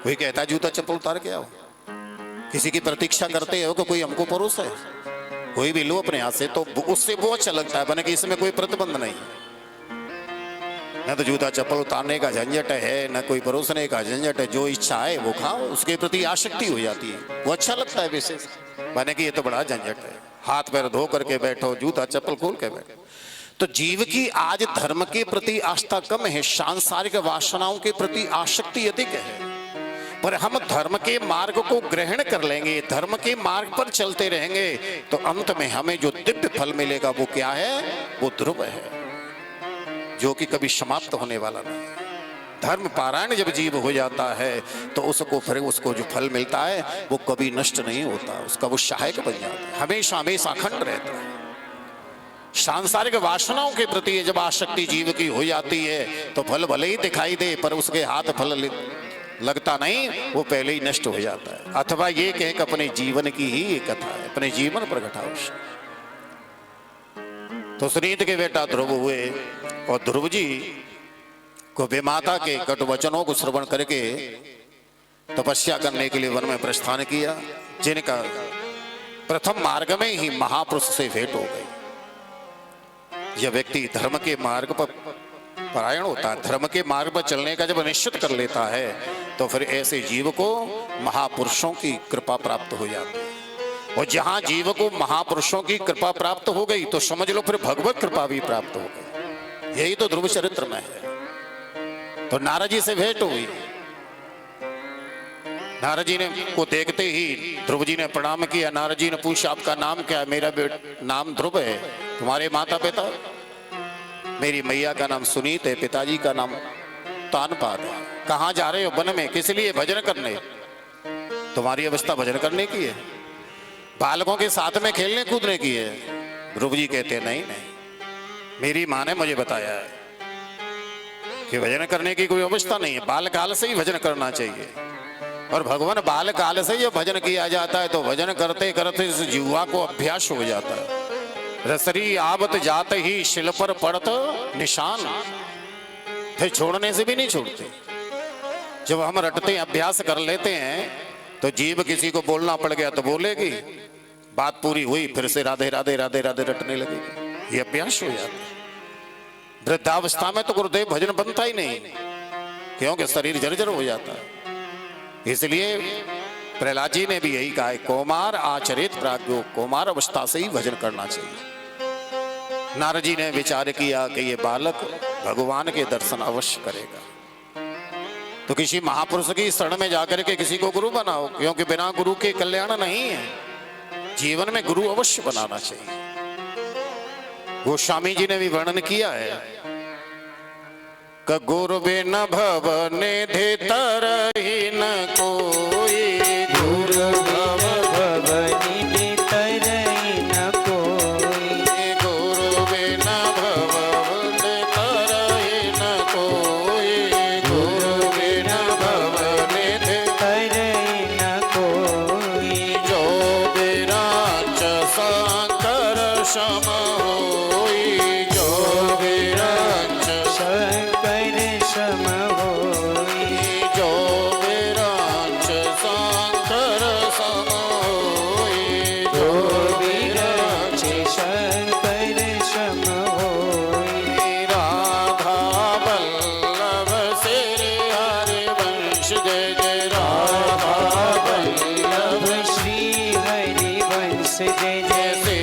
कोई कहता जूता चप्पल उतार के आओ, किसी की प्रतीक्षा करते हो कि कोई हमको परोस है, कोई भी लो अपने हाथ से, तो उससे वो अच्छा लगता है बने कि इसमें कोई प्रतिबंध नहीं, न तो जूता चप्पल उतारने का झंझट है, न कोई परोसने का झंझट है। जो इच्छा है वो खाओ, उसके प्रति आसक्ति हो जाती है, वो अच्छा लगता है विशेष, बने कि ये तो बड़ा झंझट है, हाथ पैर धो करके बैठो, जूता चप्पल खोल के बैठो। तो जीव की आज धर्म के प्रति आस्था कम है, सांसारिक वासनाओं के प्रति आसक्ति अधिक है। पर हम धर्म के मार्ग को ग्रहण कर लेंगे, धर्म के मार्ग पर चलते रहेंगे, तो अंत में हमें जो दिव्य फल मिलेगा वो क्या है? वो ध्रुव है, जो कि कभी समाप्त होने वाला नहीं। धर्म पारायण जब जीव हो जाता है तो उसको फिर उसको जो फल मिलता है वो कभी नष्ट नहीं होता, उसका वो सहायक बन जाता है, हमेशा हमेशा अखंड रहता है। सांसारिक वासनाओं के प्रति जब आसक्ति जीव की हो जाती है तो फल भले ही दिखाई दे पर उसके हाथ फल लगता नहीं, वो पहले ही नष्ट हो जाता है। अथवा ये कहें कि अपने जीवन की ही एक कथा है, अपने जीवन पर घटा। तो सुनीत के बेटा ध्रुव हुए और ध्रुव जी को विमाता के कटु वचनों को श्रवण करके तपस्या करने के लिए वन में प्रस्थान किया, जिनका प्रथम मार्ग में ही महापुरुष से भेंट हो गई। यह व्यक्ति धर्म के मार्ग पर परायण होता है, धर्म के मार्ग पर चलने का जब निश्चित कर लेता है तो फिर ऐसे जीव को महापुरुषों की कृपा प्राप्त हो जाती है। और जहां जीव को महापुरुषों की कृपा प्राप्त हो गई तो समझ लो फिर भगवत कृपा भी प्राप्त हो गई। यही तो ध्रुव चरित्र में है। तो नारद जी से भेंट हुई, नारद जी ने को देखते ही ध्रुव जी ने प्रणाम किया। नारद जी ने पूछा आपका नाम क्या है? मेरा नाम ध्रुव है। तुम्हारे माता पिता? मेरी मैया का नाम सुनीत है, पिताजी का नाम तानपाद है। कहाँ जा रहे हो? वन में। किस लिए? भजन करने। तुम्हारी अवस्था भजन करने की है, बालकों के साथ में खेलने कूदने की है। ध्रुव जी कहते नहीं नहीं, मेरी माँ ने मुझे बताया है कि भजन करने की कोई अवस्था नहीं है, बाल काल से ही भजन करना चाहिए। और भगवान बाल काल से जब भजन किया जाता है तो भजन करते करते इस जीवा को अभ्यास हो जाता है। रसरी आवत जात ही शिल पर पड़त निशान, फिर छोड़ने से भी नहीं छोड़ते। जब हम रटते अभ्यास कर लेते हैं तो जीव किसी को बोलना पड़ गया तो बोलेगी, बात पूरी हुई फिर से राधे राधे राधे राधे रटने लगेगी। ये अभ्यास हो जाता है। वृद्धावस्था में तो गुरुदेव भजन बनता ही नहीं, क्योंकि शरीर जर्जर हो जाता है। इसलिए प्रहलाद जी ने भी यही कहा है, कौमार आचरित प्राज्ञो, कौमार अवस्था से ही भजन करना चाहिए। नारद जी ने विचार किया कि ये बालक भगवान के दर्शन अवश्य करेगा, तो किसी महापुरुष की शरण में जाकर के किसी को गुरु बनाओ, क्योंकि बिना गुरु के कल्याण नहीं है। जीवन में गुरु अवश्य बनाना चाहिए। गोस्वामी जी ने भी वर्णन किया है कि गुरु बिन भव निधि तरहीन कोई, गुरु भव निधि तरहीन कोई, गुरु बिन भव निधि तरहीन कोई, गुरु बिन भव निधि तरहीन कोई, जो विराज शंकर सम होई, जो विराज शंकर सम होई, जो विराज शंकर सम होई, जो विराज शंकर सम होई। राधा वल्लभ श्री हरि वंश जय जय, राधा वल्लभ श्री हरि वंश जय जय, श्री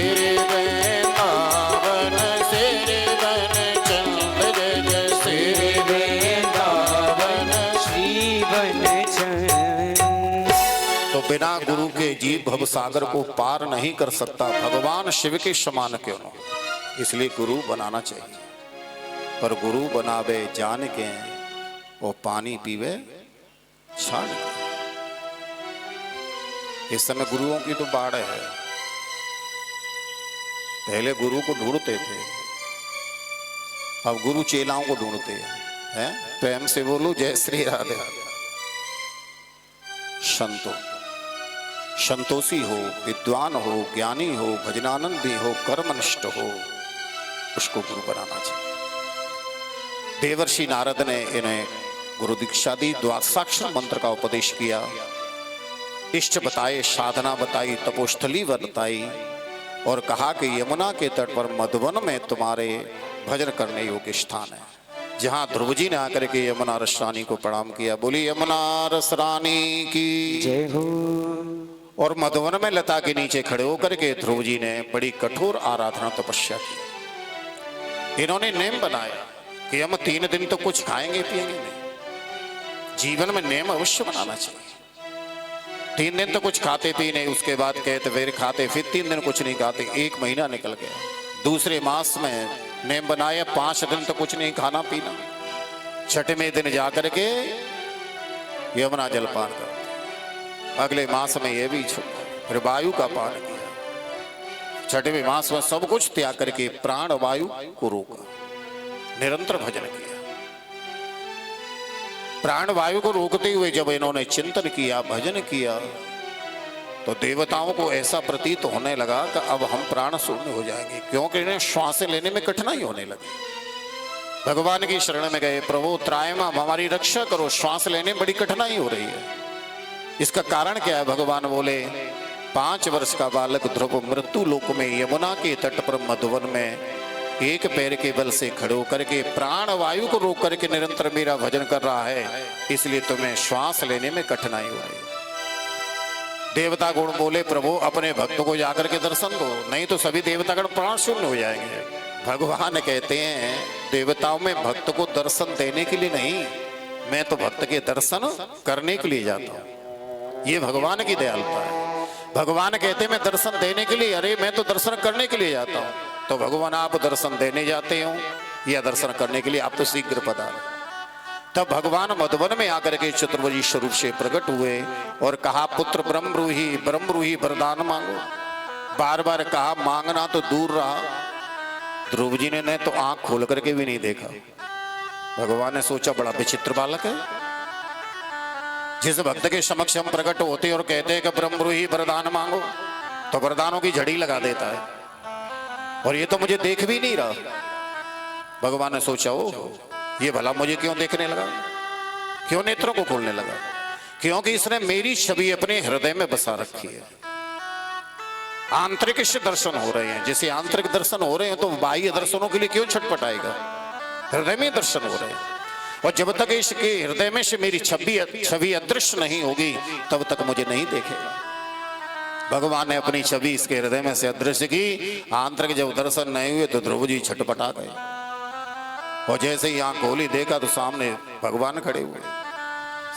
वृंदावन श्री वन चंद जय जय, श्री वृंदावन श्री वन चंद। तो बिना गुरु के जीव भव सागर को पार नहीं कर सकता, भगवान शिव के समान क्यों न, इसलिए गुरु बनाना चाहिए। पर गुरु बनावे जान के वो पानी पीवे छान के। इस समय गुरुओं की तो बाढ़ है। पहले गुरु को ढूंढते थे, अब गुरु चेलाओं को ढूंढते हैं। प्रेम से बोलो जय श्री राधे। संतो संतोषी हो, विद्वान हो, ज्ञानी हो, भजनानंदी हो, कर्मनिष्ठ हो, उसको गुरु बनाना चाहिए। देवर्षि नारद ने इन्हें गुरु दीक्षा दी, द्वादशाक्षर मंत्र का उपदेश किया, इष्ट बताए, साधना बताई, तपोस्थली बताई और कहा कि यमुना के तट पर मधुवन में तुम्हारे भजन करने योग्य स्थान है। जहां ध्रुव जी ने आकर के यमुना रस रानी को प्रणाम किया। बोली यमुना रस रानी की जय हो। और मधुवन में लता के नीचे खड़े होकर के ध्रुव जी ने बड़ी कठोर आराधना तपस्या की। इन्होंने नेम बनाया कि हम 3 दिन तो कुछ खाएंगे पिएंगे नहीं। जीवन में नेम अवश्य बनाना चाहिए। 3 दिन तो कुछ खाते पी नहीं, उसके बाद कहते फिर खाते, फिर 3 दिन कुछ नहीं खाते। 1 महीना निकल गया। दूसरे मास में नेम बनाया 5 दिन तो कुछ नहीं खाना पीना। छठवें दिन जाकर के यमुना जलपान करते। अगले मास में ये भी छोड़ा, फिर वायु का पान किया। छठवें मास में सब कुछ त्याग करके प्राण वायु को रोका, निरंतर भजन किया। प्राण वायु को रोकते हुए जब इन्होंने चिंतन किया, भजन किया, तो देवताओं को ऐसा प्रतीत होने लगा कि अब हम प्राण शून्य हो जाएंगे, क्योंकि इन्हें श्वास लेने में कठिनाई होने लगी। भगवान की शरण में गए, प्रभु त्रायमाम हमारी रक्षा करो, श्वास लेने में बड़ी कठिनाई हो रही है। इसका कारण क्या है? भगवान बोले 5 वर्ष का बालक ध्रुव मृत्यु लोक में यमुना के तट पर मधुवन में एक पैर के बल से खड़े होकर के प्राण वायु को रोक करके निरंतर मेरा भजन कर रहा है, इसलिए तुम्हें श्वास लेने में कठिनाई हो रही है। देवता गुण बोले प्रभु अपने भक्तों को जाकर के दर्शन दो, नहीं तो सभी देवतागण प्राण शून्य हो जाएंगे। भगवान कहते हैं देवताओं में भक्त को दर्शन देने के लिए नहीं, मैं तो भक्त के दर्शन करने के लिए जाता हूं। ये भगवान की दयालुता है। भगवान कहते हैं मैं दर्शन देने के लिए, अरे मैं तो दर्शन करने के लिए जाता हूं। तो भगवान आप दर्शन देने जाते हो या दर्शन करने के लिए? आप तो शीघ्र पधारो। तब भगवान मधुवन में आकर के चतुर्भुज स्वरूप से प्रकट हुए और कहा पुत्र ब्रह्मरूही वरदान मांगो। बार बार कहा, मांगना तो दूर रहा, ध्रुव जी ने तो आंख खोल करके भी नहीं देखा। भगवान ने सोचा बड़ा विचित्र बालक है। जिस भक्त के समक्ष हम प्रकट होते और कहते हैं कि ब्रह्मरूही वरदान मांगो, तो वरदानों की झड़ी लगा देता है, और ये तो मुझे देख भी नहीं रहा। भगवान ने सोचा ओ ये भला मुझे क्यों देखने लगा, क्यों नेत्रों को खोलने लगा? क्योंकि इसने मेरी छवि अपने हृदय में बसा रखी है। आंतरिक से दर्शन हो रहे हैं, जैसे आंतरिक दर्शन हो रहे हैं तो बाह्य दर्शनों के लिए क्यों छटपटाएगा? हृदय में दर्शन हो रहे हैं, और जब तक इसके हृदय में से मेरी छवि अदृश्य नहीं होगी तब तक मुझे नहीं देखेगा। भगवान ने अपनी छवि इसके हृदय में से अदृश्य की। आंतरिक जब दर्शन नहीं हुए तो ध्रुव जी छटपटा गए, और जैसे ही आंख खोली देखा तो सामने भगवान खड़े हुए,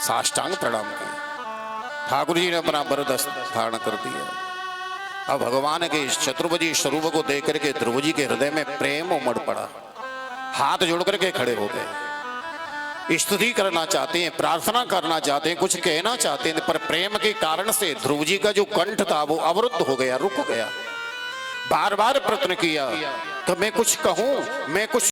साष्टांग प्रणाम किया। ठाकुर जी ने अपना वरद धारण कर दिया। अब भगवान के इस चतुर्भुजी स्वरूप को देख करके ध्रुव जी के हृदय में प्रेम उमड़ पड़ा। हाथ जोड़ करके खड़े हो गए, स्तुति करना चाहते हैं, प्रार्थना करना चाहते हैं, कुछ कहना चाहते हैं, पर प्रेम के कारण से ध्रुव जी का जो कंठ था वो अवरुद्ध हो गया, रुक गया। बार बार प्रयत्न किया कि मैं कुछ कहूं, मैं कुछ